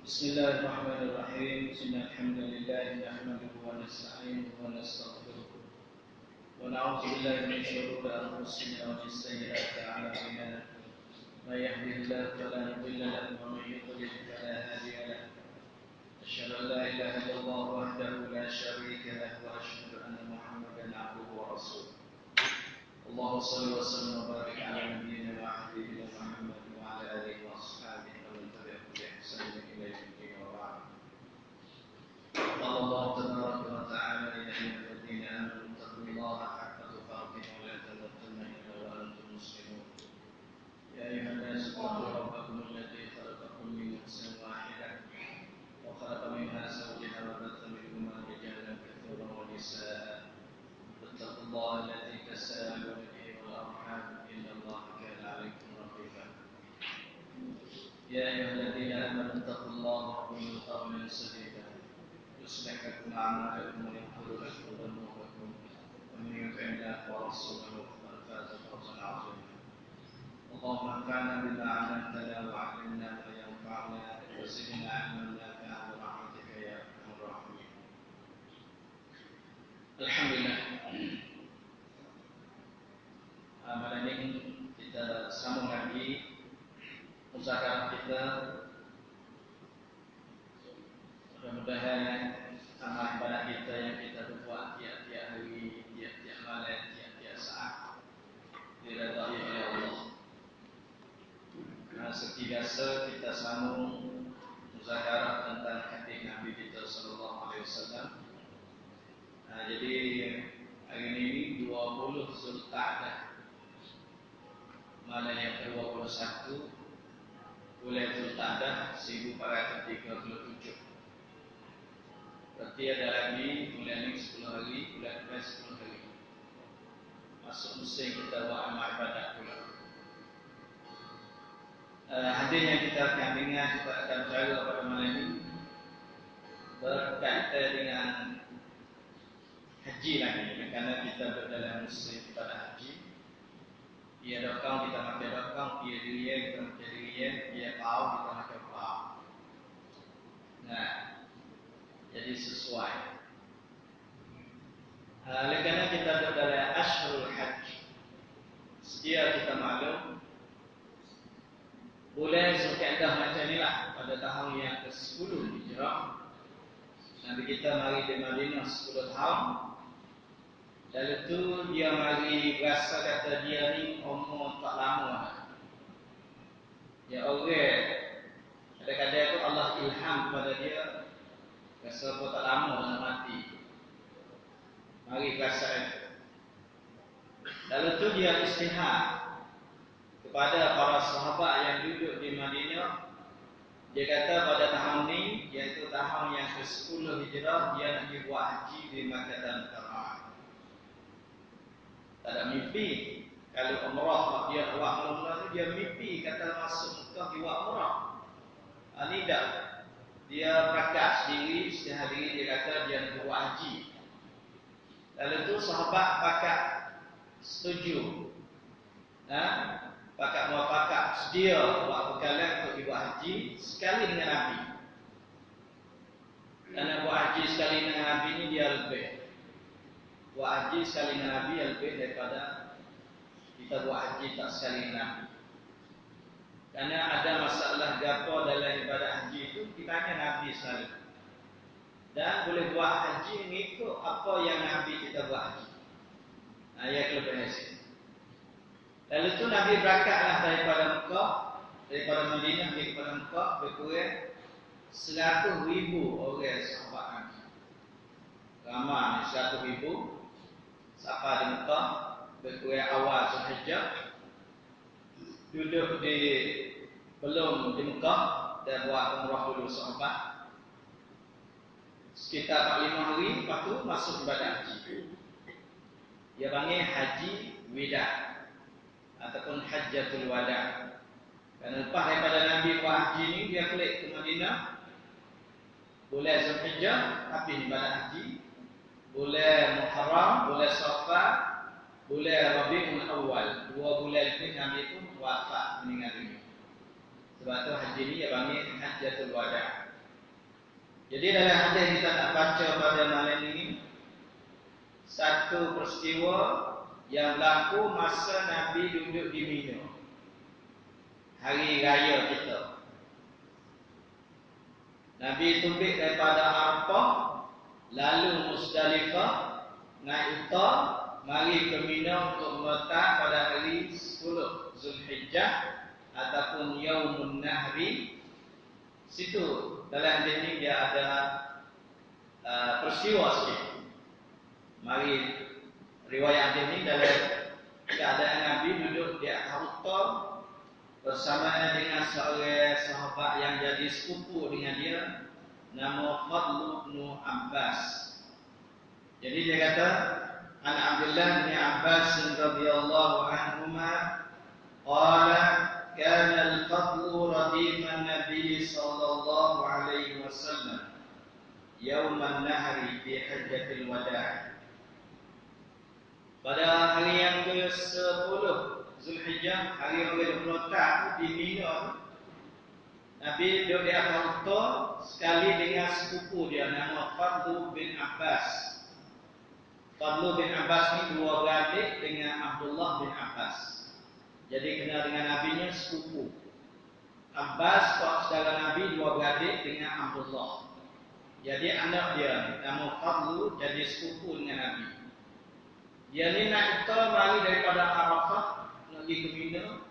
بسم الله الرحمن الرحيم. إن الحمد لله نحمده ونستعينه ونستغفره ونعوذ بالله من شرور أنفسنا ومن سيئات أعمالنا. من يهده الله فلا مضل له ومن يضلل فلا هادي له. أشهد أن لا إله إلا الله وحده لا شريك له وأشهد أن محمدا عبده ورسوله. اللهم صل وسلم وبارك على نبينا وحبيبنا محمد وعلى آله وأصحابه ومن تبعهم بإحسان إلى يوم الدين وبعد. قال الله تبارك وتعالى: يا أيها الذين آمنوا اتقوا الله حق تقاته ولا تموتن إلا وأنتم مسلمون. يا أيها الناس اتقوا ربكم الذي خلقكم من نفس واحدة وخلق منها زوجها وبث منهما رجالا كثيرا ونساء. واتقوا الله الذي تساءلون به والأرحام إن الله كان عليكم رقيبا. يا أيها الذين آمنوا اتقوا الله وقولوا قولا سديدا يصلح لكم أعمالكم ويغفر لكم ذنوبكم ومن يطع الله ورسوله فقد فاز فوزا عظيما. اللهم انفعنا بما علمتنا وعلمنا ما ينفعنا وزدنا علما نافعا برحمتك يا أرحم الراحمين. Alhamdulillah. Malam ini kita sambung lagi usaha kita. Mudah-mudahan amal ibadah kita yang kita buat tiap-tiap hari, tiap-tiap malam, tiap-tiap saat diridai oleh Allah. Seperti biasa kita sambung usaha tentang hadis Nabi kita sallallahu alaihi wasallam. Jadi hari ini 20 Zulqa'dah, malam yang ke-21 bulan Zulqa'dah 1437. Berarti ada lagi bulan ini 10 hari, bulan depan 10 hari. Masuk musim kita buat amal ibadah pula. Hadis yang kita akan dengar, kita akan bicara pada malam ini berkaitan dengan haji lagi, kerana kita berdalam musim ibadah haji. Ia dokang kita makan dokang, ia dirian kita makan dirian, ia pau kita makan pau. Nah, jadi sesuai. Oleh kerana kita berdalam Ashhurul Hajj, sedia kita maklum bulan Zulqa'dah macam inilah pada tahun yang ke-10 Hijrah. Nabi kita mari di Madinah 10 tahun. Lalu tu dia mari berasa kata dia ni umur tak lama. Ya Allah, kadang-kadang tu Allah ilham kepada dia, rasa pun tak lama nak mati. Mari berasa itu. Lalu tu dia istihad kepada para sahabat yang duduk di Madinah. Dia kata pada tahun ni, iaitu tahun yang ke-10 Hijrah, dia nak pergi buat haji di Makkah dan Mukarramah. Tak ada mimpi. Kalau umrah dia buat mula-mula tu, dia mimpi kata masuk Mekah dia buat umrah. Ini tak. Dia praktek sendiri, setengah diri dia kata dia nak buat haji. Lalu tu sahabat pakak setuju. Pakak muafakat sedia buat bekalan untuk buat haji sekali dengan Nabi. Kerana buat haji sekali dengan Nabi ni dia lebih. Buat haji sekali dengan Nabi lebih daripada kita buat haji tak sekali dengan Nabi. Kerana ada masalah gapo dalam ibadah haji itu, kita tanya Nabi selalu. Dan boleh buat haji mengikut apa yang Nabi kita buat haji. Yang kelebihan sini. Lalu tu Nabi berangkatlah daripada Mekah, daripada Madinah pergi kepada Mekah, berkurang 100,000 orang sahabat Nabi. Ramai 100,000 sampai di Mekah, berkurang awal Zulhijjah, duduk di belum di Mekah dan buat umrah dulu sahabat. Sekitar 45 hari, lepas tu masuk ibadah haji. Dia panggil haji wida ataupun hajjatul wada. Kerana lepas daripada Nabi buat haji ni, dia balik ke Madinah bulan Zulhijjah, habis ibadah haji. Bulan Muharram, bulan Safar, bulan Rabiul Awal, 2 bulan lebih Nabi pun wafat, meninggal dunia. Sebab tu haji ni dia panggil hajjatul wada. Jadi dalam hadis kita nak baca pada malam ini satu peristiwa yang berlaku masa Nabi duduk di Mina, hari raya kita. Nabi tumbik daripada Arafah, lalu Musdalifah, naik unta, mari ke Mina untuk meletak pada hari 10 Zulhijjah ataupun Yaumun Nahri. Situ dalam hadis ini dia ada peristiwa sikit. Mari riwayat hadis ini dalam keadaan Nabi duduk di atas unta bersama dengan seorang sahabat yang jadi sepupu dengan dia, nama Fadl bin Abbas. Jadi dia kata, An Abdullah bin Abbas radhiyallahu anhuma qala kana al-fadl radifan Nabi sallallahu alaihi wasallam yaum an-nahri fi hajjatil wada'. Pada hari yang ke-10 Zulhijjah, hari yang ke-20 di Mina, Nabi duduk di atas unta sekali dengan sepupu dia nama Fadl bin Abbas. Fadl bin Abbas ni dua beradik dengan Abdullah bin Abbas. Jadi kenal dengan nabinya sepupu. Abbas saudara Nabi dua beradik dengan Abdullah. Jadi anak dia nama Fadl jadi sepupu dengan Nabi. Dia ni naik unta mari daripada Arafah nak pergi ke Mina.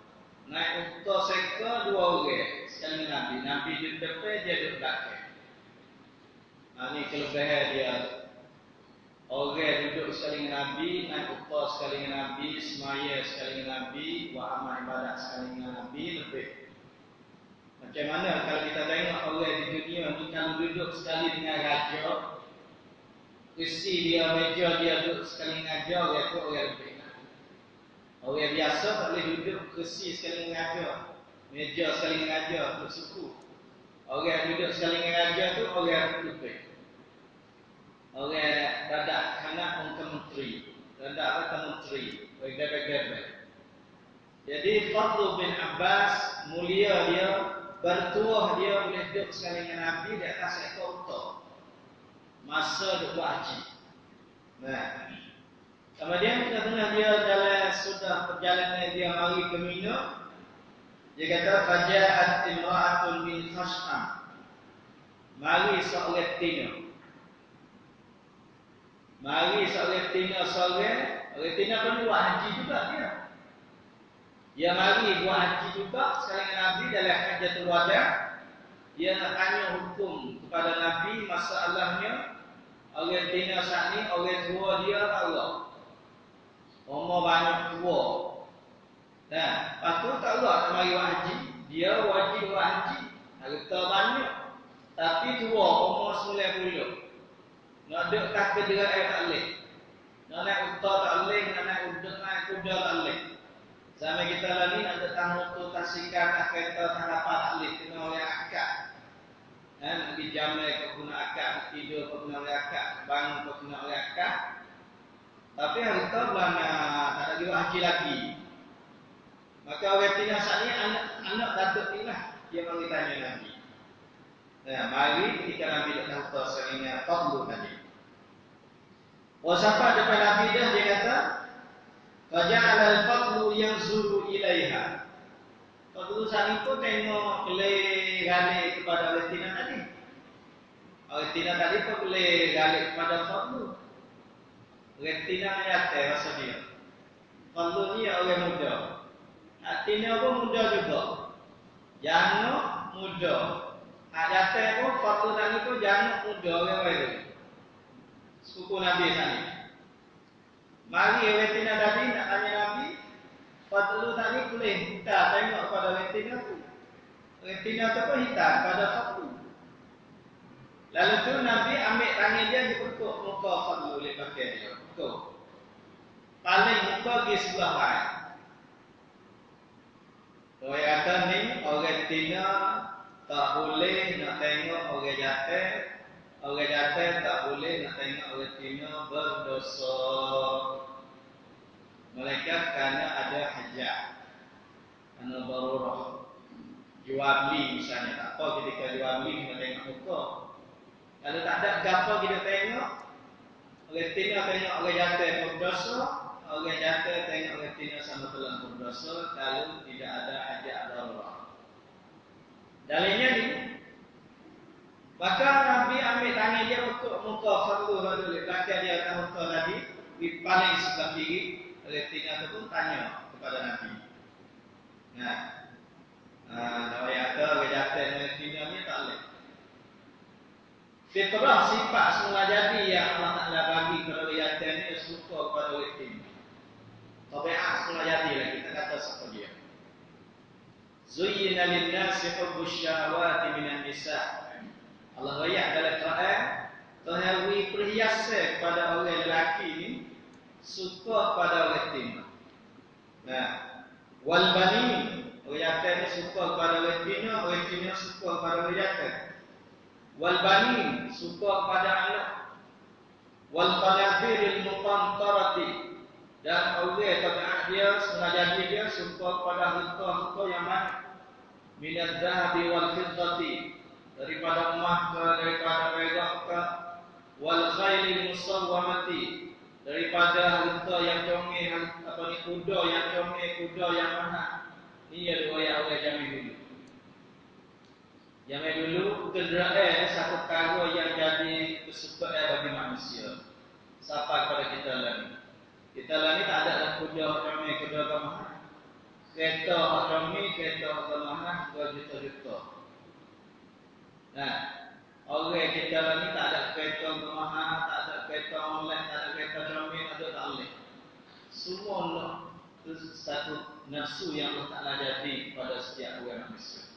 Naik unta seka dua orang sekali Nabi. Nabi duduk depan, dia duduk belakang. Ini kelebihan dia. Orang duduk sekali dengan Nabi, naik unta sekali dengan Nabi, semaya sekali dengan Nabi, buat amal ibadat sekali dengan Nabi, lebih. Macam mana kalau kita tengok orang di dunia ni kalau duduk sekali dengan raja, kursi dia, meja dia duduk sekali dengan raja, orang tu orang lebih. Orang biasa tak boleh duduk kursi sekali dengan raja, meja sekali dengan raja, duduk suku. Orang duduk sekali dengan raja tu orang lebih. Orang dadak anak untuk menteri, dadak kata menteri, bagaimana. Jadi Fadl bin Abbas mulia dia, bertuah dia boleh duduk sekali dengan Nabi di atas ekor unta masa duduk buat haji. Nah, kemudian tengah dia dalam sudah perjalanan dia mari ke Mina, dia kata faja'at imra'atun min Khash'am. Mari seorang tina. Mari seorang tina orang tina pun buat haji juga dia. Dia mari buat haji juga sekali dengan Nabi dalam Hajjatul Wada'. Dia nak tanya hukum kepada Nabi masalahnya. Orang tina saat ni orang tua dia Allah. Umur banyak tua. Nah, lepas tu tak Allah nak mari buat haji. Dia wajib buat haji. Harta banyak. Tapi tua umur 90. Nak duduk kaki dengan air tak boleh. Nak naik unta tak boleh. Nak naik kuda tak boleh. Sama kita lagi nak datang motor tasikan tak kereta tak dapat tak boleh. Kena oleh akad. Nak pergi jamai kau guna akad. Nak tidur kau guna oleh akad. Bangun kau guna oleh akad. Tapi harta belum tak ada buat haji lagi. Maka orang tina saat ni anak datuk ni lah. Dia mari tanya Nabi. Nah, mari ketika Nabi datang ke seringnya Fadl tadi. Wasapa depan Nabi dia kata, faja'ala al-fadlu yanzuru ilaiha. Fadlu saat itu tengok boleh galik kepada orang tina tadi. Orang tina tadi pun boleh galik kepada Fadlu. Orang tina nyata rasa dia. Fadlu ni orang muda. Tina pun muda juga. Jangan muda. Nyata pun Fadlu tadi pun jangan muda orang baru. Suku Nabi tadi. Mari Wetina tadi nak tanya Nabi, Fadlu tadi boleh kita tengok pada Wetina tu. Wetina tu pun hitam pada Fadlu. Lalu tu Nabi ambil tangan dia dipekuk muka Fadlu oleh pakai dia. Pekuk. Paling muka di sebelah lain. Orang kata ni orang Tina tak boleh nak tengok orang jatuh. Orang jatuh tak boleh nak tengok orang Tina berdosa. Mereka kerana ada hajat, kerana darurah. Jual beli misalnya, tak apa ketika jual beli kita tengok muka. Kalau tak ada gapo kita tengok, orang tina tengok orang jatuh berdosa, orang jatuh tengok orang tina sama telah berdosa kalau tidak ada hajat darurat. Dalilnya ni, maka Nabi ambil tangan dia untuk muka fardu dulu, belakang dia atas muka tadi, di paling sebelah kiri, orang tina tu pun tanya kepada Nabi. Nah, kalau ada orang jatuh orang tina ni tak boleh. Fitrah sifat semula jadi yang Allah Ta'ala bagi kepada yatim ni suka kepada yatim. Tabiat semula jadi lah kita kata siapa dia. Zuyyina lin-nasi hubbus syahawati minan nisa'. Allah ayat dalam Quran Tuhan beri perhiasan kepada orang lelaki ni suka kepada yatim. Nah, wal banin, orang yatim ni suka kepada yatim, orang yatim suka kepada orang yatim. Wal banin suka kepada anak, wal qanatiril muqantarati, dan orang tabiat dia sengaja dia suka kepada harta-harta yang banyak, minaz zahabi wal fiddati, daripada emas ke, daripada perak ke, wal khailil musawwamati, daripada harta yang comel, apa ni, kuda yang comel, kuda yang mahal. Ini ada orang jamin dulu. Yang dulu kenderaan satu perkara yang jadi kesukaan bagi manusia. Sampai kepada kita lah ni. Kita lah ni tak ada kuda kami, kuda kemahal. Kereta kami, kereta kemahal 2 juta-juta. Nah, orang kita lah ni tak ada kereta kemahal, tak ada kereta online, tak ada kereta kami, tak boleh. Semua nak satu nafsu yang Allah Ta'ala jadi pada setiap orang manusia.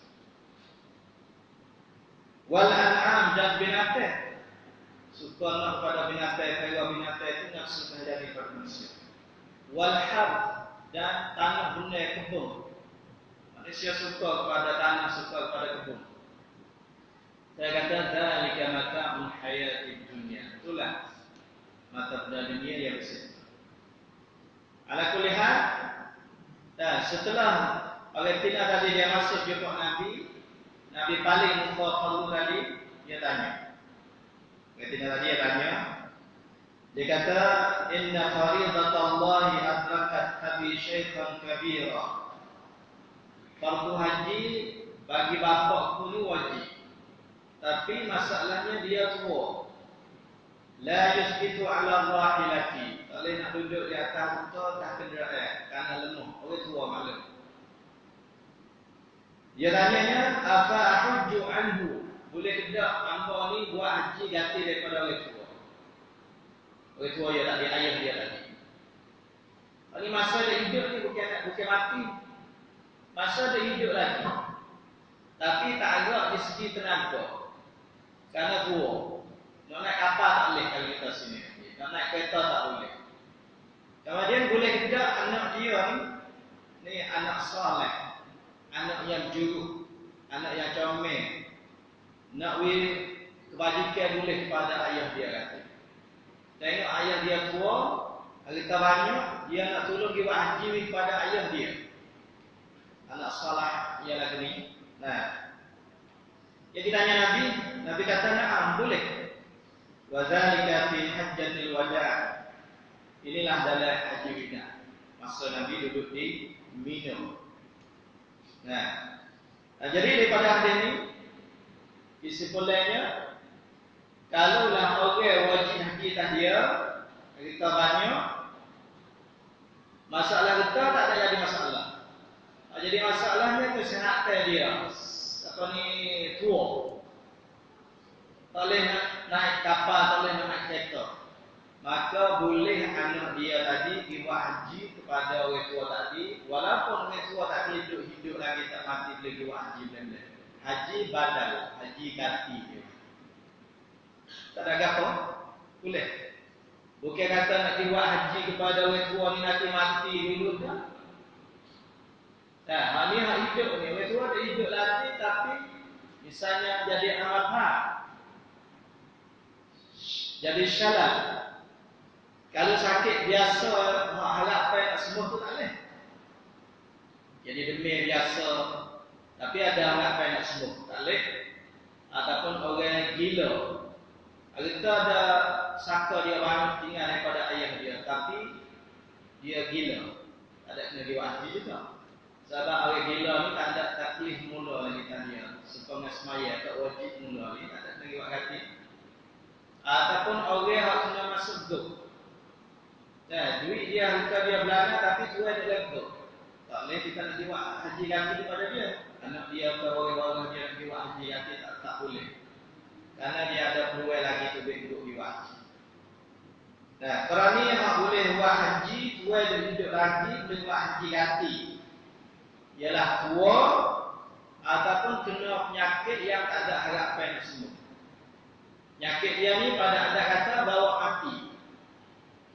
Wal an'am, dan binatang. Suka nak pada binatang, kalau binatang itu nafsu menjadi pada manusia. Wal harth, dan tanah benda kebun. Manusia suka kepada tanah, suka kepada kebun. Saya kata dzalika mata'ul hayatid dunya. Itulah mata benda dunia yang bersih. Ala kulli hal, dan setelah Palestina tadi dia masuk jumpa Nabi paling muka fardu tadi, dia tanya. Ketika tadi dia tanya, dia kata, inna faridatallahi adrakat abi syaikhan kabira. Fardu haji bagi bapak pun wajib. Tapi masalahnya dia tua. La yusbitu ala rahilati. Tak boleh nak duduk di atas unta tak kenderaan kerana lemah. Orang tua maklum. Dia tanyanya, apa hujju anhu? Boleh tidak hamba ni buat haji ganti daripada orang tua? Orang tua dia tadi, ayah dia tadi. Ini masa dia hidup ni bukan mati. Masa dia hidup lagi. Tapi tak agak di segi tenaga. Kerana tua. Nak naik kapal tak boleh kalau kita sini. Nak naik kereta tak boleh. Kemudian boleh tidak anak dia ni anak soleh. Anak yang jujur, anak yang comel, nak kebajikan boleh kepada ayah dia kata. Tengok ayah dia tua, harta banyak, dia nak tolong dia buat haji kepada ayah dia. Anak salah ialah ni. Nah, dia ditanya Nabi kata na'am boleh. Wa dzalika fi hajjatil wada'. Inilah dalam haji wada'. Masa Nabi duduk di Mina. Nah, jadi daripada hadis ini kesimpulannya, kalaulah orang wajib haji dia kita banyak, masalah kita tak ada jadi masalah. Jadi masalahnya kesihatan dia, apa ni, tua. Tak boleh naik kapal, tak boleh naik kereta. Maka boleh anak dia tadi dibuat haji kepada orang tua tadi, walaupun orang tua tadi hidup lagi tak mati, boleh dibuat haji benar-benar. Haji badal, haji ganti dia. Tak ada apa? Boleh. Bukan kata nak dibuat haji kepada orang tua ni nanti mati dulu dah. Nah, ini hak hidup ni, orang tua dia hidup lagi tapi misalnya jadi amat jadi syalat. Kalau sakit biasa, harapkan semua tu tak boleh. Jadi demam biasa, tapi ada harapan nak sembuh, tak boleh. Ataupun orang gila, Kita ada saka dia banyak tinggal daripada ayah dia, tapi dia gila. Tak ada kena jiwa haji juga. Sebab orang gila ni tak ada taklif mula lagi tanya. Setengah semaya tak wajib mula ni, tak ada kena jiwa haji. Ataupun orang yang kena masuk duk. Duit dia bukan dia belanja tapi jual dia lego. Tak boleh kita nak jiwa haji lagi kepada dia. Anak dia atau orang-orang dia nak jiwa haji lagi tak boleh. Karena dia ada peluang lagi tu untuk jiwa haji. Nah, kerana yang boleh buat haji, jual dia hidup lagi boleh buat haji ganti. Ialah tua ataupun kena penyakit yang tak ada harapan semua. Penyakit dia ni pada ada kata bawa mati.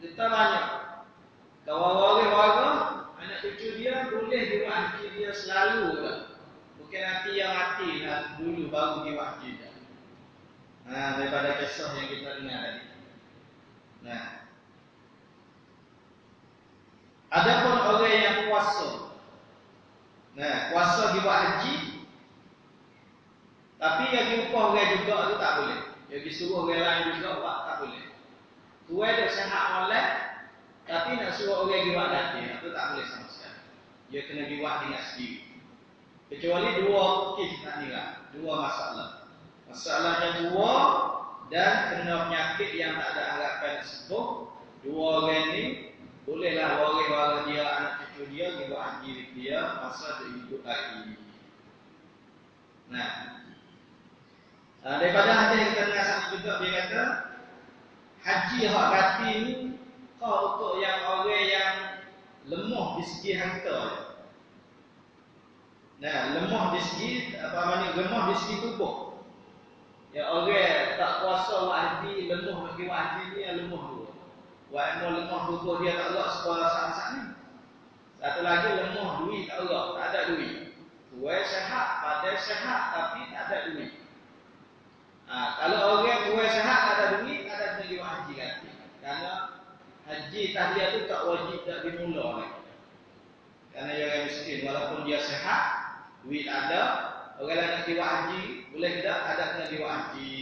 Kita banyak. Kalau orang-orang anak cucu dia boleh diwakti dia selalu lah. Bukan nanti yang mati lah dulu baru diwakti dia. Daripada kisah yang kita dengar tadi. Nah, adapun orang yang puasa. Nah, puasa diwakti haji. Tapi yang diupah orang juga tu tak boleh. Yang disuruh orang lain juga buat tak boleh. Tuai dia sehat molek, tapi nak suruh orang giwak ganti, itu tak boleh sama sekali. Dia kena giwak dengan sendiri. Kecuali dua kes tak nilai, dua masalah. Masalahnya dua dan kena penyakit yang tak ada harapan sembuh. Dua orang ni bolehlah orang-orang dia anak cucu dia giwak haji dia masa dia hidup lagi. Nah, daripada hadis yang kita dengar satu juga dia kata haji hak ganti ni kau untuk yang orang yang lemah di segi harta. Nah, lemah di segi apa makna lemah di segi tubuh. Ya orang tak kuasa buat haji, lemah nak buat haji ni yang lemah dulu. Buat lemah tubuh dia tak elok sekolah saat ni. Satu lagi lemah duit tak elok, tak ada duit. Tuai sehat, badan sehat tapi tak ada duit. Kalau orang tuai sehat tak ada duit, tak ada kena buat haji ganti. Karena haji tahliyah tu tak wajib tak dimula lagi. Karena dia orang miskin walaupun dia sehat, duit ada, orang lain nak buat haji, boleh tidak ada kena buat haji.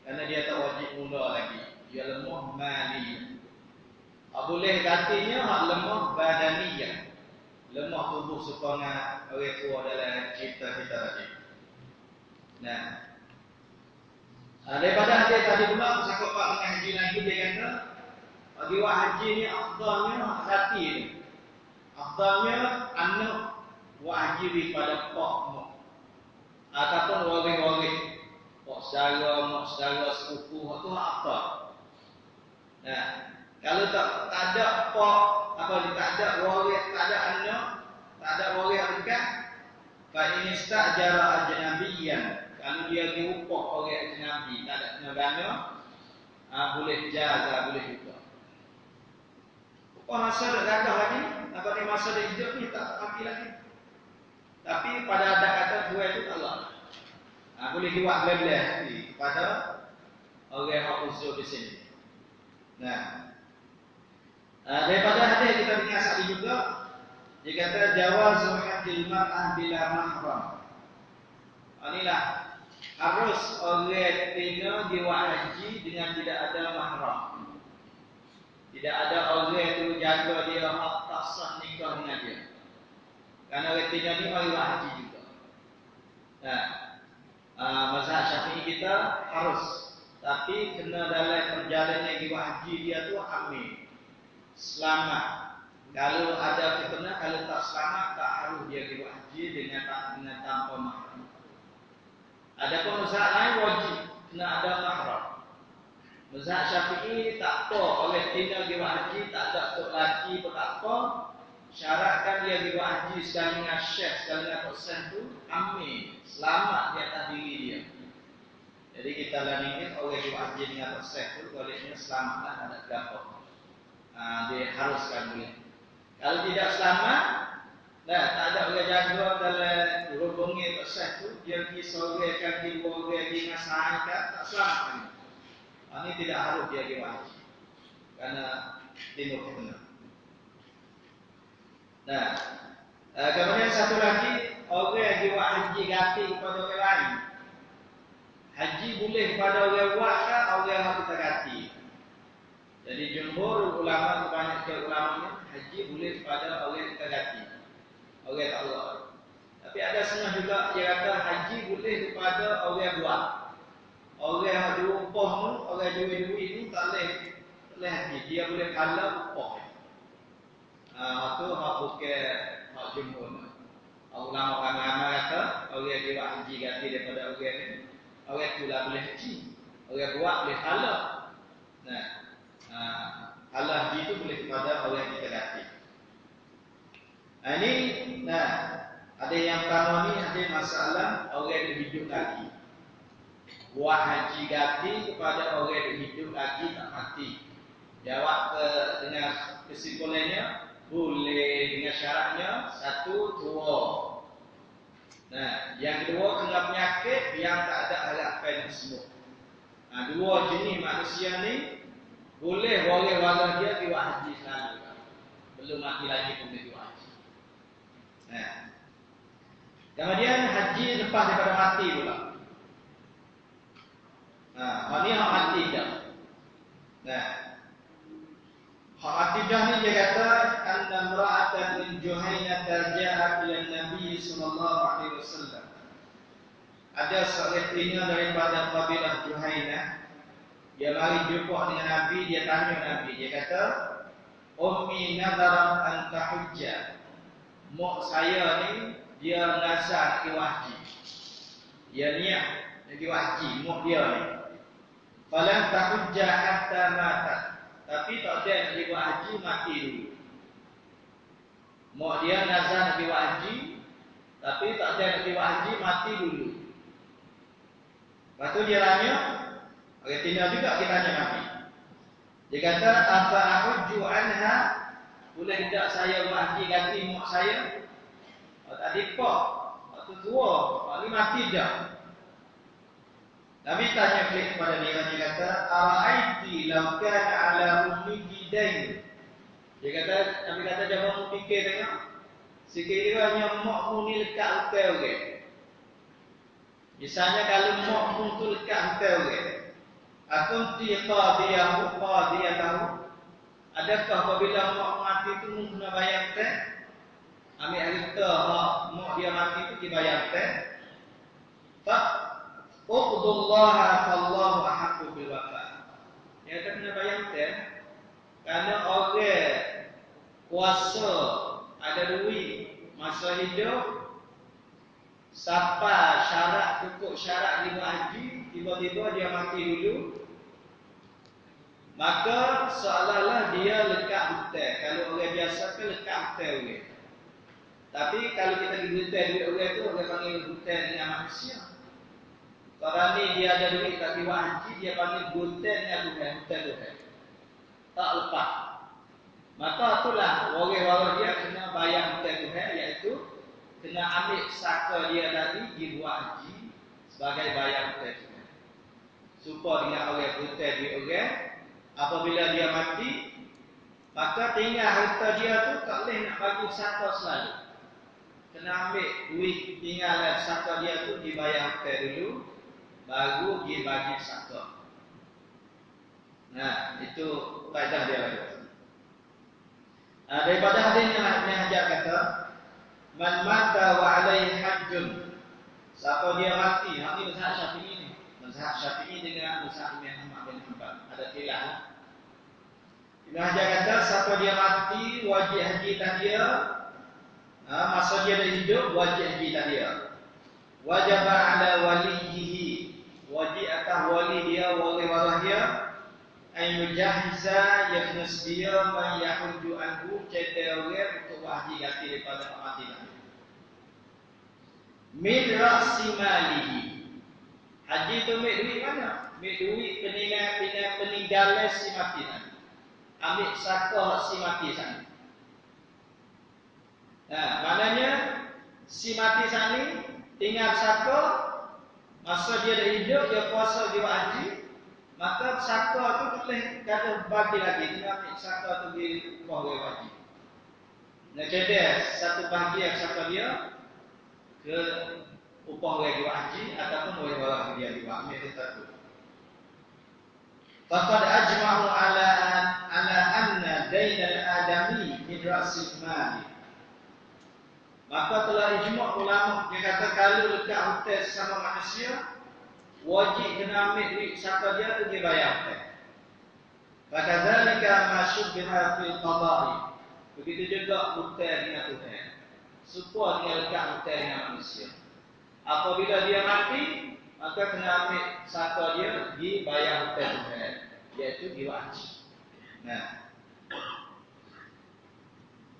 Karena dia tak wajib mula lagi. Dia lemah mali. Boleh gantinya hak lemah badaniyah. Lemah tubuh setengah orang tua dalam cerita kita tadi. Nah, daripada hadis tadi pula bersangkut dengan haji lagi dia kata bagi buat haji ni afdalnya hati ni. Afdalnya anak buat haji daripada pak mak ataupun waris-waris pak saudara, mak saudara, sepupu itu afdal. Nah, kalau tak ada pak apa tak ada waris, tak ada anak, tak ada waris dekat, fa in istajara ajnabiyan. Kalau dia diupah orang ajnabi, tak ada kena gana, boleh jaga, boleh juga. Upah masa dah gagah lagi, apa ni masa dia hidup ni tak mati lagi. Tapi pada adat kata dua itu tak Allah. Boleh dibuat belah kepada orang yang usul di sini. Nah, daripada hadis kita dengar satu juga, dia kata jawazu hajjil mar'ah bila mahram. Inilah harus orang kena buat haji dengan tidak ada mahram. Tidak ada orang itu jaga dia hak tak sah nikah dengan dia. Karena orang kena ni orang buat haji juga. Nah, mazhab Syafi'i kita harus, tapi kena dalam perjalanan buat haji dia tu amin. Selamat. Kalau ada fitnah, kalau tak selamat tak harus dia buat haji dengan tanpa mahram. Adapun mazhab lain wajib kena ada mahram. Mazhab Syafi'i tak apa oleh tina buat haji tak ada tok laki pun tak apa. Syaratkan dia buat haji sekali dengan syekh, sekali dengan tosan tu amin. Selamat di atas diri dia. Jadi kita lah ingin orang buat haji dengan tosan tu bolehnya selamatlah tak ada apa. Dia haruskan boleh. Kalau tidak selamat, tak ada orang jaga dalam hubungi tosan tu, dia pergi sore kaki dua orang di ngasai tak selamat lagi. Ini tidak harus dia diwajib karena timur fitnah. Nah, kemudian satu lagi orang yang buat haji ganti kepada orang lain. Haji boleh kepada orang buat ke orang yang Jadi jumhur ulama, kebanyakan ulamanya haji boleh kepada orang yang terganti, orang yang tak Allah. Tapi ada setengah juga dia kata haji boleh kepada orang yang buat. Orang yang ada upah tu, orang yang duit-duit tu tak boleh haji. Dia boleh kalah upah. Itu hak bukan hak jumhur. Ulama ramai-ramai kata orang yang buat haji ganti daripada orang ni, orang tu lah boleh haji. Orang buat boleh kalah. Nah, kalah haji tu boleh kepada orang yang kita ganti. Ini, ada yang pertama ni ada masalah orang yang hidup lagi. Buat haji ganti kepada orang yang hidup lagi tak mati. Jawab dengan kesimpulannya boleh dengan syaratnya satu tua. Yang kedua kena penyakit yang tak ada harapan sembuh. Dua jenis manusia ni boleh orang-orang dia buat haji selalu. Belum mati lagi pun dia buat haji. Kemudian haji lepas daripada mati pula. Ini hak mati dah. Hak mati dah ni dia kata anna imra'atan min Juhainah tarja'at ila Nabi sallallahu alaihi wasallam. Ada seorang istrinya daripada kabilah Juhainah. Dia mari jumpa dengan Nabi, dia tanya Nabi, dia kata, "Ummi nadarat an tahujja." Mak saya ni dia nazar pergi haji. Dia niat pergi haji, mak dia ni. Falan tahujja hatta matat. Tapi tak ada nak pergi haji, mati dulu. Mak dia nazar nak pergi haji, tapi tak ada nak pergi haji, mati dulu. Lepas tu dia tanya, orang tina juga kita tanya Nabi. Dia kata, "Afa ahujju anha?" Boleh tidak saya buat haji ganti mak saya? Tak dipak, waktu tua, waktu mati dah. Nabi tanya kepada dia, dia kata, "Ara'aiti law kana 'ala ummiki dain?" Dia kata, Nabi kata jangan fikir tengok. Sekiranya makmu ni lekat hutang orang. Misalnya kalau makmu tu lekat hutang orang. Akunti qadiyah tahu. Adakah apabila mak mati tu kena bayar hutang? Ambil harta mak dia mati tu dibayar hutang. Uqdullaha fallahu ahaqqu bil wafa. Dia kata kena bayar hutang. Kerana orang kuasa ada duit masa hidup sampai syarat cukup syarat dia haji, tiba-tiba dia mati dulu, maka seolah-olah dia lekat hutang. Kalau orang biasa kan lekat hutang orang. Tapi kalau kita hutang duit orang tu, orang panggil hutang dengan manusia. Orang ni dia ada duit tak buat haji, dia panggil hutang dengan Tuhan, hutang Tuhan. Tak lepas. Maka itulah orang-orang dia kena bayar hutang Tuhan, iaitu kena ambil saka dia tadi dibuat haji sebagai bayar hutang Tuhan. Supaya dengan orang hutang duit orang, apabila dia mati, maka tinggal harta dia tu tak boleh nak bagi saka selalu. Kena ambil duit tinggalan saka dia tu dibayar hutang dulu, baru dia bagi saka. Itu kaedah dia lagi. Daripada hadis yang Ibn Hajar kata, "Man mata wa alaihi hajjun." Siapa dia mati, hak ni mazhab Syafi'i ni. Mazhab Syafi'i dengan mazhab Imam Ahmad bin Hanbal ada khilaf. Ibn Hajar kata, siapa dia mati wajib haji dia. Masa dia ada hidup wajib haji dia. Wajib ala walihi, wajib atas wali dia, wali-wali dia, ayujahiza yakhnas dia man yahujju anhu, cedera untuk haji ganti daripada mati tadi. Min ra'si malihi. Haji tu ambil duit mana? Ambil duit peninggalan si mati tadi. Ambil saka si mati sana. Maknanya si mati sana tinggal saka, masa dia ada hidup, dia puasa, dia buat haji, maka saka tu boleh kata bagi lagi, kena ambil saka tu di upah dia wajib. Nak cedek satu bahagian saka dia ke upah dia buat haji ataupun orang dia buat ambil tetap tu. Faqad ajma'u ala rasil mali. Maka telah ijma' ulama yang kata kalau dekat hotel sesama manusia wajib kena ambil duit siapa dia tu dia bayar hotel. Fakadzalika ma syubbiha fil qada'i. Begitu juga hotel dengan hotel. Supaya dia dekat hotel dengan manusia. Apabila dia mati, maka kena ambil siapa dia dibayar hotel, iaitu diwajib. Nah,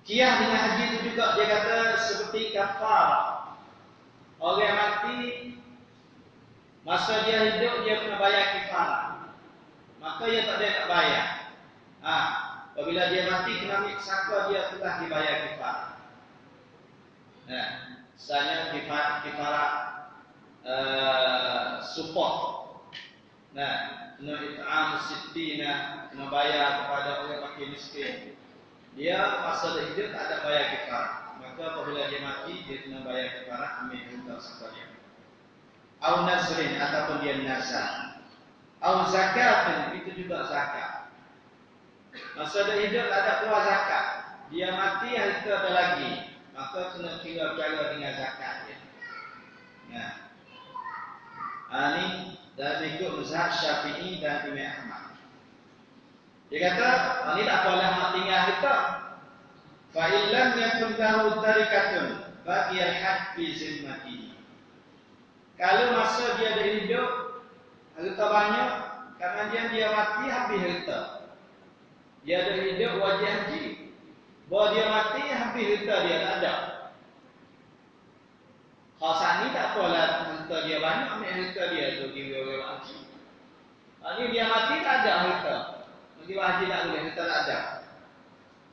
qiyah dengan haji itu juga dia kata seperti kafarah. Orang mati masa dia hidup dia kena bayar kafarah. Maka dia tak ada nak bayar. Apabila dia mati kena ambil siapa dia telah dibayar kafarah. Nah, misalnya kafarah support. Nah, kena it'am sittina, kena bayar kepada orang fakir miskin. Dia masa dia hidup tak ada bayar kafarah. Maka apabila dia mati dia kena bayar kafarah ambil hutang siapa dia. Au nazrin ataupun dia nazar. Au zakat, itu juga zakat. Masa dia hidup tak ada keluar zakat. Dia mati harta ada lagi. Maka kena kira cara dengan zakat dia. Nah. Ini dan ikut mazhab Syafi'i dan Imam Ahmad. Dia kata, ini tak apalah nak tinggal kita. Fa illam yakun lahu tarikatun baqiyal haqq fi zimmatihi. Kalau masa dia ada hidup harta banyak, kemudian dia mati habis harta. Dia ada hidup wajib haji. Bahawa dia mati habis harta dia tak ada. Khasani ni tak apalah harta dia banyak, ambil harta dia tu diwewek haji. Ini dia mati tak ada harta. Nanti haji tak boleh, harta tak ada.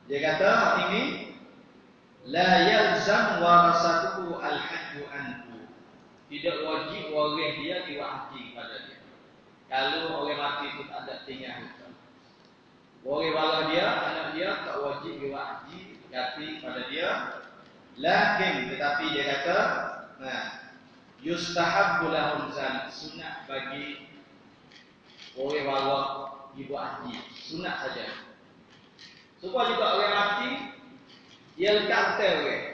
Dia kata ini la yalzam warasatuhu al-hajju anhu. Tidak wajib waris dia diwajib kepada dia. Kalau orang mati itu tak ada tinggal harta. Waris waris dia, anak dia tak wajib diwajib ganti pada dia. Lakin tetapi dia kata, yustahabbu lahum zalik, sunat bagi waris waris diwajib, sunat saja. Supaya juga orang mati dia lekat hotel orang.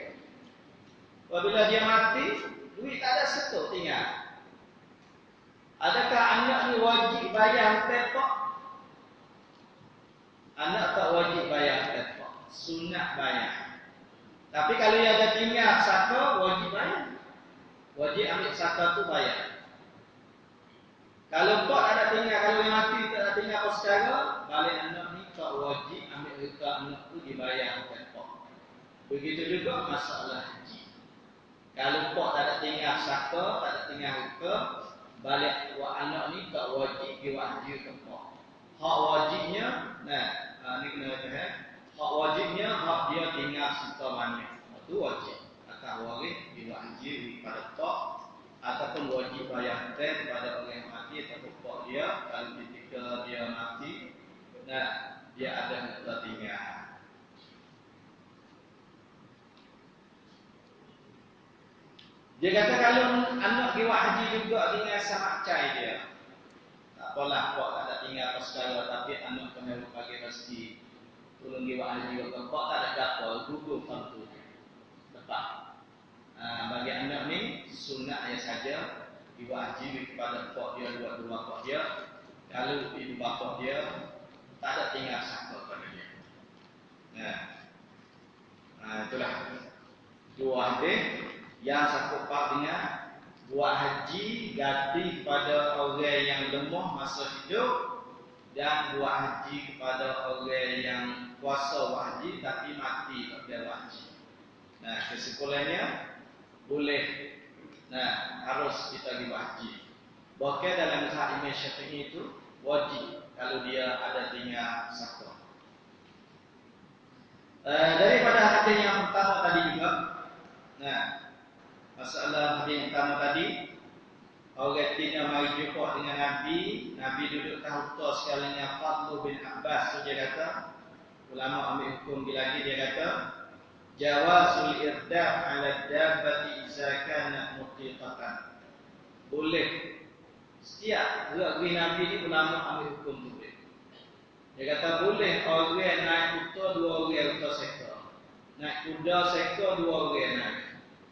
Apabila dia mati, duit tak ada setok tinggal. Adakah anak ni wajib bayar hotel pak? Anak tak wajib bayar hotel pak, sunat bayar. Tapi kalau dia ada tinggal saka, wajib bayar. Wajib ambil saka tu bayar. Kalau pak ada tinggal, kalau dia mati tak ada tinggal apa secara, balik anak ni tak wajib ambil harta anak tu dibayar hotel pak. Begitu juga masalah haji. Kalau pak tak ada tinggal saka, tak ada tinggal harta, balik anak ni tak wajib diwajib ke pak. Hak wajibnya, ni kena faham. Hak wajibnya hak dia tinggal serta banyak. Itu wajib. Akan waris diwajib kepada pak ataupun wajib bayar hotel kepada orang yang mati ataupun pak dia kalau ketika dia mati, dia ada harta tinggal. Dia kata kalau anak dia haji juga dengan sama cai dia. Tak apalah pak tak ada tinggal apa segala, tapi anak kena bagi rezeki. Tolong dia haji juga pak tak ada apa, gugur fardu. Tepat. Bagi anak ni sunat saja diwajib kepada pak dia, dua-dua pak dia. Kalau ibu bapa dia tak ada tinggal satu pada dia. Itulah dua hadis yang satu pak dengan buat haji ganti kepada orang yang lemah masa hidup dan buat haji kepada orang yang puasa buat haji tapi mati tak dia buat haji. Kesimpulannya boleh, harus kita buat haji. Bahkan dalam mazhab Imam Syafi'i itu wajib kalau dia ada tinggal satu. Daripada hadis yang pertama tadi juga, masalah hadis yang pertama tadi, orang tinggal mari jumpa dengan Nabi, Nabi duduk tahta sekalinya Fadlu bin Abbas. So dia kata, ulama ambil hukum lagi, dia kata jawazul irdaf ala dabbati idza kana mutiqatan. Boleh setiap gerak Nabi ni ulama ambil hukum boleh. Dia kata boleh orang naik unta, dua orang unta seekor. Naik kuda seekor 2 orang naik.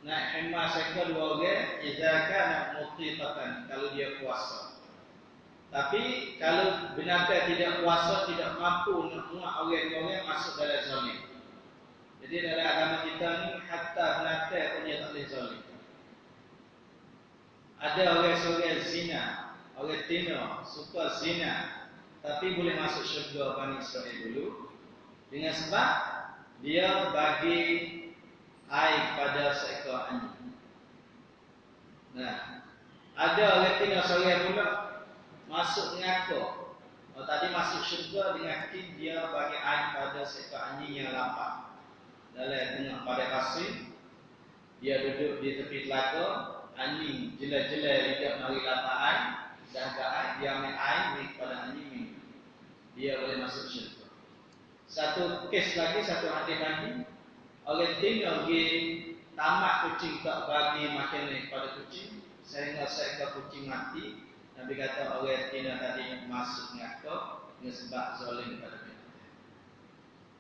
Naik hemah seekor 2 orang, idza kana mutiqatan, kalau dia puasa. Tapi kalau binatang tidak puasa, tidak mampu nak muat orang-orang, masuk dalam zalim. Jadi dalam agama kita ni, hatta binatang pun dia tak boleh zalim. Ada orang-orang zina, orang tina, suka zina, tapi boleh masuk syurga Bani Israel dulu, dengan sebab dia bagi air pada seekor anjing. Nah, ada orang tina seorang pula masuk neraka. Tadi masuk syurga dengan kin dia bagi air pada seekor anjing yang lapar. Dalam tengah pada pasir, dia duduk di tepi telaga, anjing jelai-jelai lidah mari lapar air, dah ke air, dia ambil air beri kepada anjing minum. Dia boleh masuk syurga. Satu kes lagi, satu hadis lagi, orang tinggal di tamak kucing tak bagi makan kepada kucing, sehingga seekor kucing mati. Nabi kata orang tinggal tadi masuk neraka dengan sebab zalim pada binatang.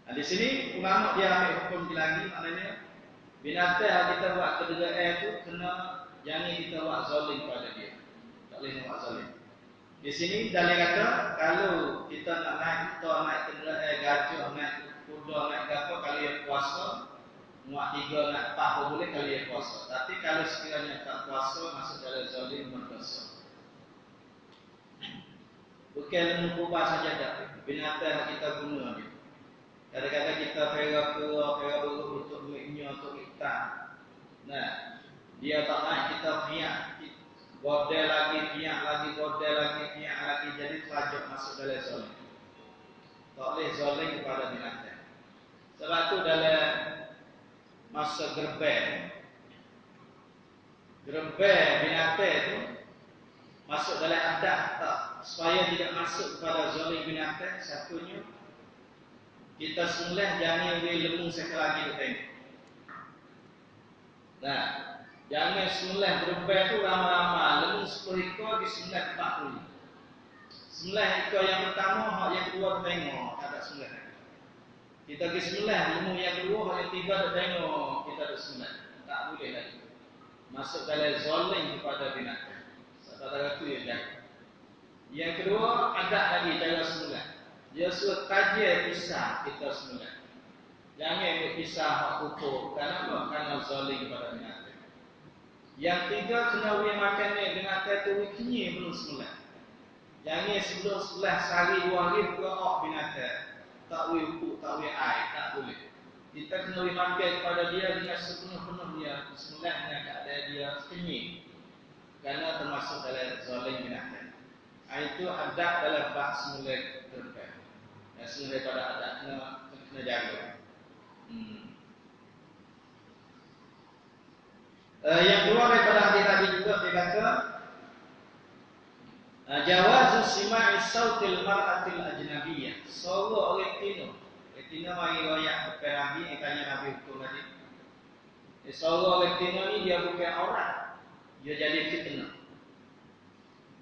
Nah, di sini ulama dia ambil hukum lagi, maknanya binatang yang kita buat kedua itu kena jangan kita buat zalim pada dia. Tak boleh buat zalim. Di sini dalil kata kalau kita nak naik kita naik kenderaan gajah, naik kuda, naik apa, kalau dia puasa, muat 3 naik 4 pun boleh kalau dia puasa. Tapi kalau sekiranya tak puasa, masuk dalam zalim berdosa. Bukan mengubah saja tak, binatang kita guna dia. Kadang-kadang kita pera buruk untuk duitnya, untuk kita. Nah, dia tak naik, kita piak. Bodel lagi, piak lagi, bodel lagi, piak lagi. Jadi terlanjut masuk dalam zalim. Tak boleh zalim kepada binatang. Sebab itu dalam masa gerbang binatang itu masuk dalam adat tak, supaya tidak masuk kepada zalim binatang. Satunya kita sembelih jangan beri lembu sekali lagi tu tengok. Nah, jangan sembelih gerbang tu ramai-ramai, lembu 10 ekor disembelih 40. Sembelih ekor yang pertama, hak yang kedua tengok, tak ada sembelih. Kita pergi sembelih lembu yang kedua, hak yang tiga tak tengok, kita ada sembelih. Tak boleh lagi. Masuk dalam zalim kepada binatang. Satu-satu yang jadi. Yang kedua, ada lagi cara sembelih. Dia suruh kajian pisah kita semula. Jangan berpisah hak ukur. Kenapa? Kerana zalim pada binatang. Yang tiga, kena boleh makan ni binatang tu kenyai belum semula. Jangan sebelum sebelah sehari 2 hari bergerak binatang. Tak boleh ukur, tak boleh air, tak boleh. Kita kena boleh makan kepada dia dengan sepenuh-penuh dia. Semula dengan keadaan dia kenyai. Kerana termasuk dalam zalim binatang. Itu adab dalam bab semula terbang. Semua daripada adat kena jaga. Yang kedua daripada hadis tadi juga dia kata jawazu sima'i sautil mar'atil ajnabiyyah. Suara orang Tino. Orang Tino mari royak kepada Nabi, tanya Nabi hukum tadi. Suara orang Tino ni dia bukan orang. Dia jadi fitnah.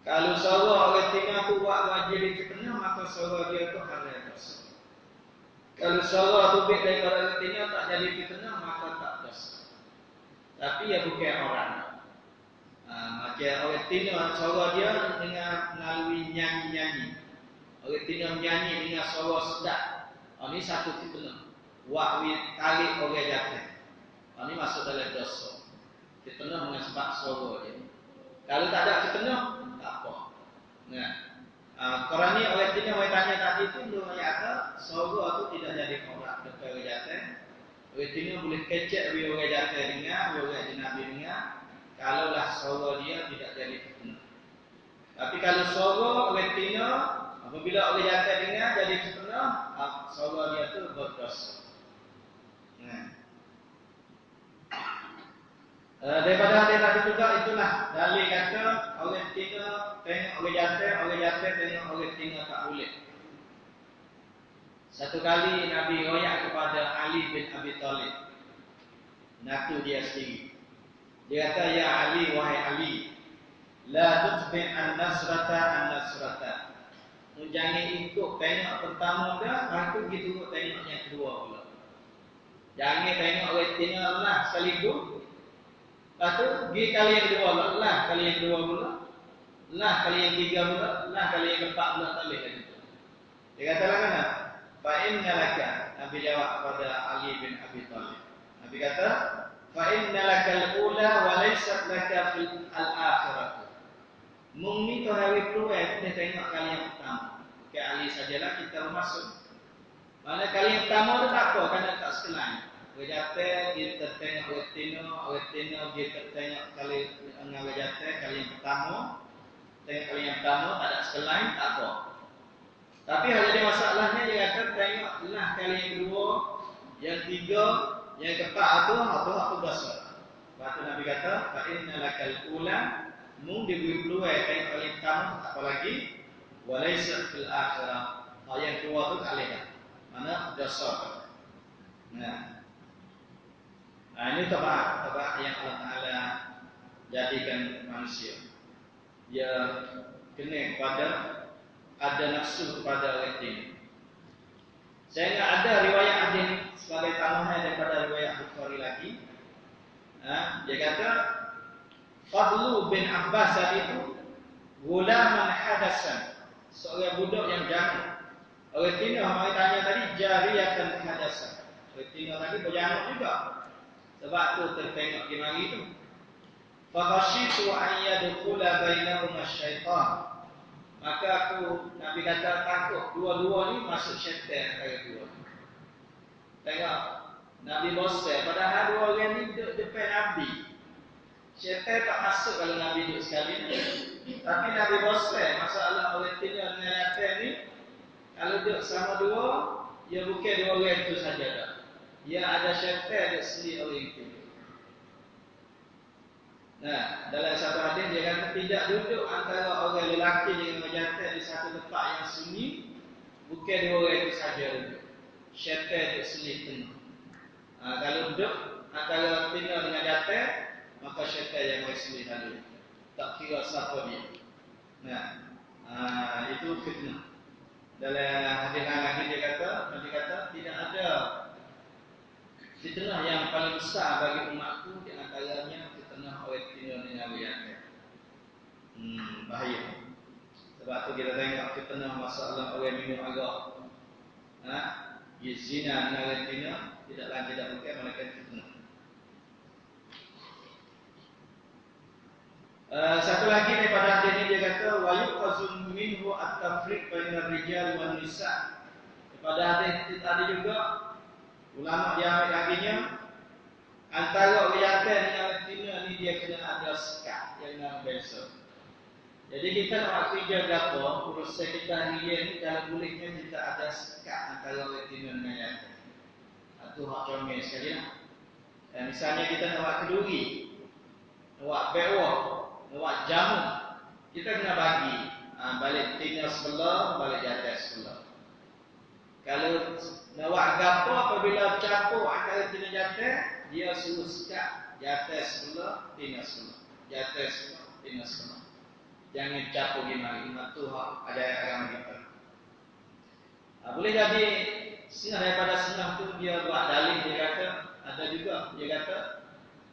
Kalau suara orang Tino tu buat jadi fitnah, maka suara dia tu halal. Kalau suara tu baik daripada orang Tino tak jadi fitnah, maka tak dosa. Tapi ya bukan orang. Macam orang Tino suara dia dengan melalui nyanyi-nyanyi. Orang Tino menyanyi dengan suara sedap. Ini satu fitnah. Buat tarik orang jatuh. Ini masuk dalam dosa. Fitnah dengan sebab suara dia. Kalau tak ada fitnah, tak apa. Nah, korang ni orang Tino orang tanya tadi tu belum ada suara tu tidak jadi orang dekat orang jatuh. Orang Tino boleh kecek bagi orang jatuh dengar, orang jenabi dengar. Kalaulah suara dia tidak jadi fitnah. Tapi kalau suara orang Tino apabila orang jatuh dengar jadi fitnah, suara dia tu berdosa. Nah. Daripada hadis tadi juga itulah dalil kata orang Tino tengok orang jatuh tengok orang Tino tak boleh. Satu kali Nabi royak kepada Ali bin Abi Thalib. Natu dia sendiri. Dia kata, ya Ali, wahai Ali, la tutbi' an-nasrata. Jangan ikut tengok pertama dah, lepas tu pergi tengok yang kedua pula. Jangan tengok retina lah sekaligus. Lepas tu pergi kali yang kedua pula, lah kali yang kedua pula, lah kali yang tiga pula, lah kali yang keempat pula, tak boleh lagi. Dia kata lah kan, fa inna laka, Nabi jawab kepada Ali bin Abi Thalib. Nabi kata, fa inna laka al-ula wa laysat laka fil al-akhirah. Mung ni tu hari keluar dia tengok kali yang pertama. Ke Ali sajalah kita masuk. Mana kali yang pertama tu tak apa, kerana tak sekalian. Wajah kita tengok retina kita tengok kali dengan wajah kali yang pertama. Tengok kali yang pertama tak ada sekalian, tak apa. Tapi hal jadi masalahnya dia kata tengoklah kali yang kedua, yang tiga, yang keempat tu dosa. Lepas tu Nabi kata, fa inna lakal ula, mung diberi peluang tengok kali yang pertama tak apa lagi, walaysa fil akhirah. Hal yang kedua tu tak boleh. Mana dosa. Nah, ini tabak yang Allah Taala jadikan manusia. Dia kena kepada ada nafsu kepada retina. Saya ingat ada riwayat hadis sebagai tambahan daripada riwayat Bukhari lagi. Dia kata Fadlu bin Abbas itu gulaman hadasan, seorang budak yang jamak. Retina mari tanya tadi jariyatan hadasan. Retina tadi berjamak juga. Sebab tu tertengok di mari tu. Fa khashitu an yadkhula bainahuma syaitan. Maka aku, Nabi kata takut dua-dua ni masuk syaitan antara dua. Tengok, Nabi bosan. Padahal dua orang ni duduk depan Nabi. Syaitan tak masuk kalau Nabi duduk sekali. Tapi Nabi bosan. Masalah orang tinggal dengan syaitan ni, kalau duduk sama dua, dia bukan dua orang itu saja dah. Dia ada syaitan duduk sendiri orang itu. Nah, dalam satu hadis dia kata tidak duduk antara orang lelaki dengan jantan di satu tempat yang sunyi, bukan dua orang itu saja duduk. Syaitan duduk sendiri penuh. Kalau duduk antara tina dengan jantan, maka syaitan yang bersendiri lalu. Tak kira siapa dia. Nah, itu fitnah. Dalam hadis lagi dia kata tidak ada fitnah yang paling besar bagi umatku di antaranya fitnah oleh tina dengan jantan. Bahaya. Sebab tu kita tengok fitnah masalah orang minum arak. Zina dengan tina tidak lain tidak bukan melainkan fitnah. Satu lagi daripada hadis ini dia kata wa yuqazun minhu at-tafriq bainar rijal wan nisa. Daripada hadis tadi juga ulama dia ambil laginya antara jantan dengan betina ni dia kena ada sekat yang nama biasa. Jadi kita nak kerja gapo urusan kita hari ni kalau bolehnya kita ada sekat antara betina dengan jantan. Itu hak comel sekali lah. Misalnya kita nak buat keduri, nak buat bewok, nak buat jamu, kita kena bagi balik tina sebelah, balik jantan sebelah. Kalau nak buat gapo apabila campur antara tina jantan, dia suruh sekat jantan sebelah, tina sebelah, jantan sebelah, tina sebelah. Jangan campur gimana, itu hak ajaran agama kita. Boleh jadi setengah daripada setengah tu dia buat dalih, dia kata ada juga, dia kata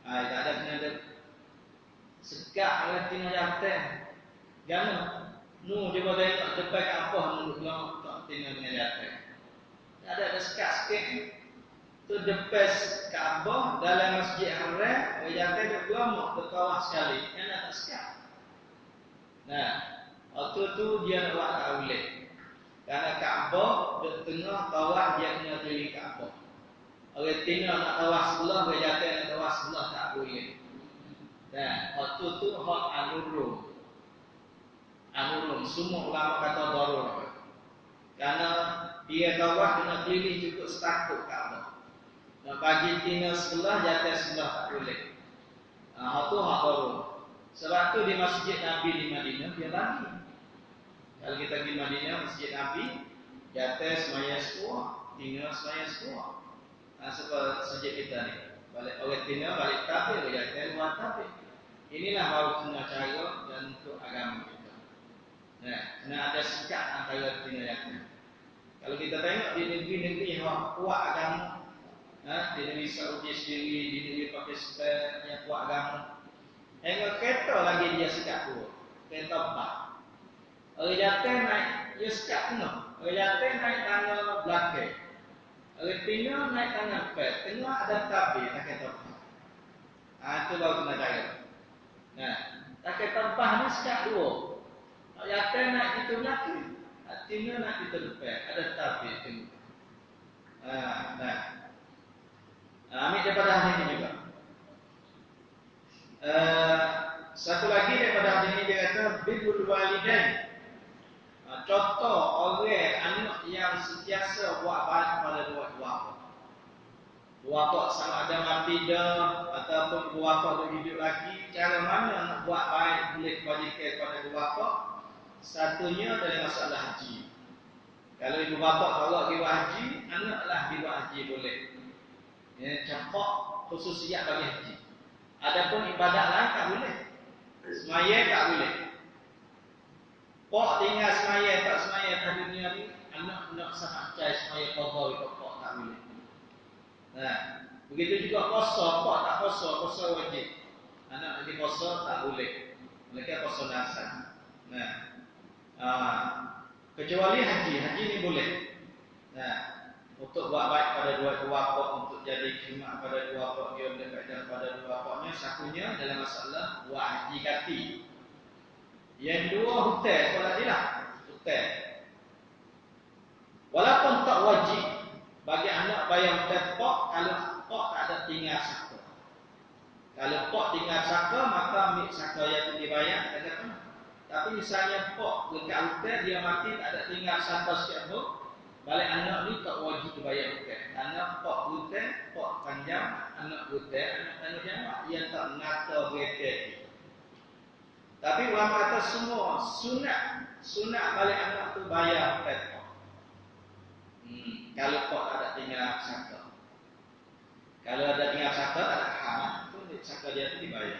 tak ada kena ada sekat oleh tina jantan. Jangan dia buat tengok depan apa menurut lo tak tina dengan jantan. Ada sekat sikit tu depan Kaabah dalam Masjid Haram, jantan dia bergelamuk bertawaf sekali, kan tak sekat. Nah, waktu tu dia nak buat tak boleh. Kerana Kaabah di tengah tawaf dia kena keliling Kaabah. Orang tina nak tawaf sebelah, orang jantan nak tawaf sebelah tak boleh. Dan waktu tu hak anurum. Semua ulama kata darurah. Kerana dia tawaf kena keliling cukup setakuk Kaabah. Nak bagi tina sebelah, jantan sebelah tak boleh. Itu hak darurah. Sebab tu di Masjid Nabi di Madinah dia bagi. Kalau kita pergi Madinah, Masjid Nabi, jantan semaya sepuah, tina semaya sepuah. Sebab sejak kita ni, balik orang tina balik tabir, jantan luar tabir. Inilah baru kena cara dan untuk agama kita. Nah, kena ada sekat antara tina jantan. Kalau kita tengok di negeri-negeri yang kuat agama, di negeri Saudi sendiri, di negeri Pakistan yang kuat agama. Kereta lagi dia sekat tua, kereta bah. Orang jatuh naik, dia sekat penuh. Orang jatuh naik tangga belakang. Orang tengah naik tangga pet. Tengah ada tabir, tak kereta bah. Itu baru kena jaga. Nah, tak kereta bah ni sekat dua. Orang jatuh naik itu belakang. Tengah naik itu depan, ada tabir tengah. Ambil daripada hadis ini juga. Satu lagi daripada hadis ini dia kata birrul walidain. Contoh orang anak yang sentiasa buat baik kepada dua bapa. Dua bapa sama ada mati dah ataupun dua bapa tu hidup lagi, cara mana nak buat baik boleh kebajikan kepada dua bapa? Satunya adalah masalah haji. Kalau ibu bapa tolak pergi buat haji, anaklah pergi buat haji boleh. Campak khususiyat bagi haji. Adapun ibadat lain tak boleh. Semaya tak boleh. Pak tinggal semaya tak semaya atas dunia ni, anak nak sangat cai semaya qada itu pak tak boleh. Begitu juga puasa, pak tak puasa wajib. Anak pergi puasa tak boleh. Mereka puasa nasan. Kecuali haji ni boleh. Untuk buat baik pada dua bapa, untuk jadi khidmat pada dua bapa, dia mendapat pada dua bapanya, satunya dalam masalah buat haji kati. Yang dua hutang, sekolah dia hutang. Walaupun tak wajib bagi anak bayar hutang pak, kalau pak tak ada tinggal saka. Kalau pak tinggal saka, maka ambil saka yang tu dibayar, kata. Tapi misalnya pak dekat hutang, dia mati tak ada tinggal saka sikit pun, balik anak ni tak wajib dibayar hutang. Karena pak hutang, pak panjang, anak hutang, anak tanggungjawab, ia tak ngata berkait. Tapi ulama kata semua sunat balik anak tu bayar hutang pak. Kalau pak ada tinggal saka. Kalau ada tinggal saka, tak ada hal, tu saka dia tu dibayar.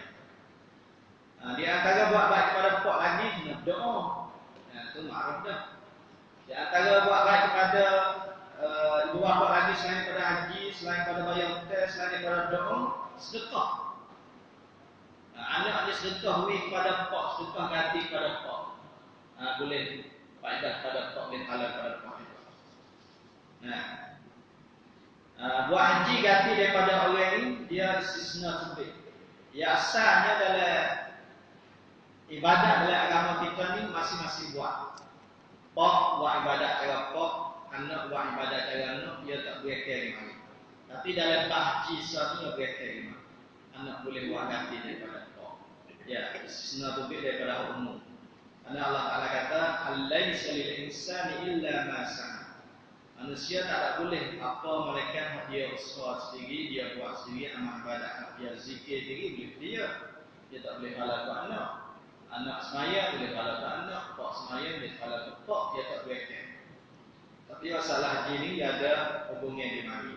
Di antara buat baik kepada pak lagi, kena doa. Itu ma'ruf dah. Di antara buat baik kepada ibu bapa lagi selain pada haji, selain pada bayar hutang, selain pada doa, sedekah. Anak ni sedekah kepada pak, sedekah ganti kepada pak. Boleh faedah pada pak, boleh halal pada pak. Buat haji ganti daripada orang ni, dia istisna sebut. Ya asalnya dalam ibadat dalam agama kita ni masing-masing buat. Pak buat ibadat cara pak, anak buat ibadat cara anak, dia tak boleh kira. Tapi dalam bab haji satu boleh kira. Anak boleh buat ganti daripada pak. Ya, istisna sebut daripada umum. Karena Allah Taala kata, "Alaisa lil insani illa ma sa'a." Manusia tak boleh apa mereka dia usaha sendiri, dia buat sendiri amal ibadat, dia zikir sendiri boleh dia. Dia tak boleh halal ke anak. Anak semaya boleh halal ke anak, pak semaya boleh halal ke pak, dia tak boleh. Tapi masalah haji ni dia ada hubungan di mari.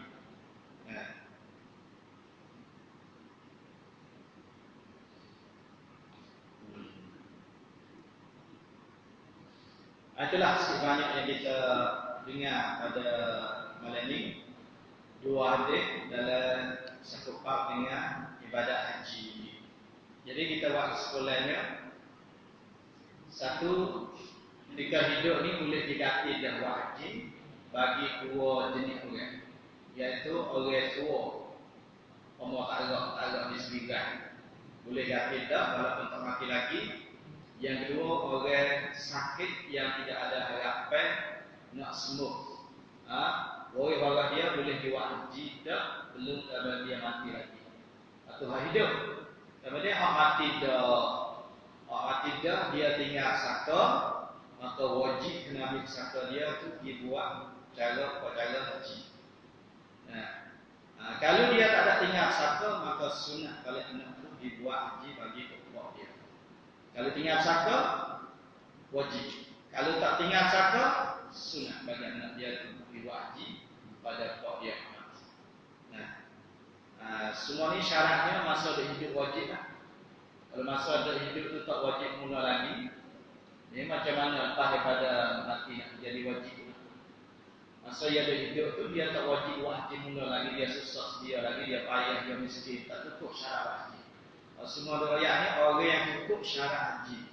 Itulah sebanyak yang kita dengar pada malam ini. Dua hadis dalam satu bab dengan ibadat haji. Jadi kita buat kesimpulannya, satu, ketika hidup ni boleh diganti dengan buat haji bagi dua jenis orang, iaitu orang tua, umur tak di sembilan, boleh ganti dah walaupun tak mati lagi. Yang kedua, orang sakit yang tidak ada harapan nak sembuh. Orang bawah dia boleh buat haji dah belum sampai dia mati lagi. Atau hidup. Kemudian hak mati dah dia tinggal saka, maka wajib kena ambil saka dia tu dibuat cara haji. Kalau dia tak ada tinggal saka, maka sunat balik anak tu dibuat haji bagi pokok dia. Kalau tinggal saka, wajib. Kalau tak tinggal saka, sunat bagi anak dia tu dibuat haji pada pokok dia. Semua ni syaratnya masa ada hidup wajib lah. Kalau masa ada hidup tu tak wajib mula lagi, ni macam mana lepas daripada mati nak jadi wajib. Masa dia ada hidup tu dia tak wajib haji mula lagi, dia susah dia lagi, dia payah, dia miskin, tak cukup syarat haji. Semua riwayat ni orang yang cukup syarat haji.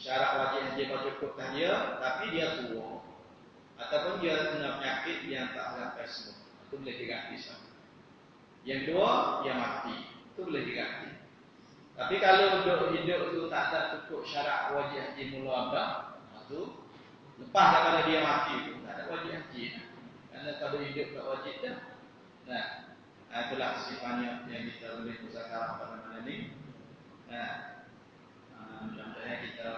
Syarat wajib haji tak cukup dah dia, tapi dia tua ataupun dia kena penyakit yang tak sampai sembuh, itu boleh diganti sama. Yang kedua, dia mati, itu boleh diganti. Tapi kalau hidup tu tak ada cukup syarat wajib haji mula apa, itu lepas daripada dia mati tu tak ada wajib haji. Karena kalau hidup tak wajib dah. Nah, itulah sifatnya yang kita boleh muzakarah pada malam ini. Nah, mudah-mudahan kita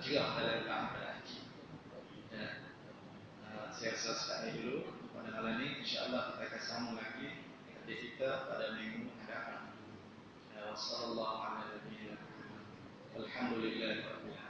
cerah dalam pada haji. Ya. Saya rasa sekali dulu pada malam ini, insyaAllah kita akan sambung lagi hadis kita pada minggu hadapan. Wassalamualaikum warahmatullahi wabarakatuh. Alhamdulillah.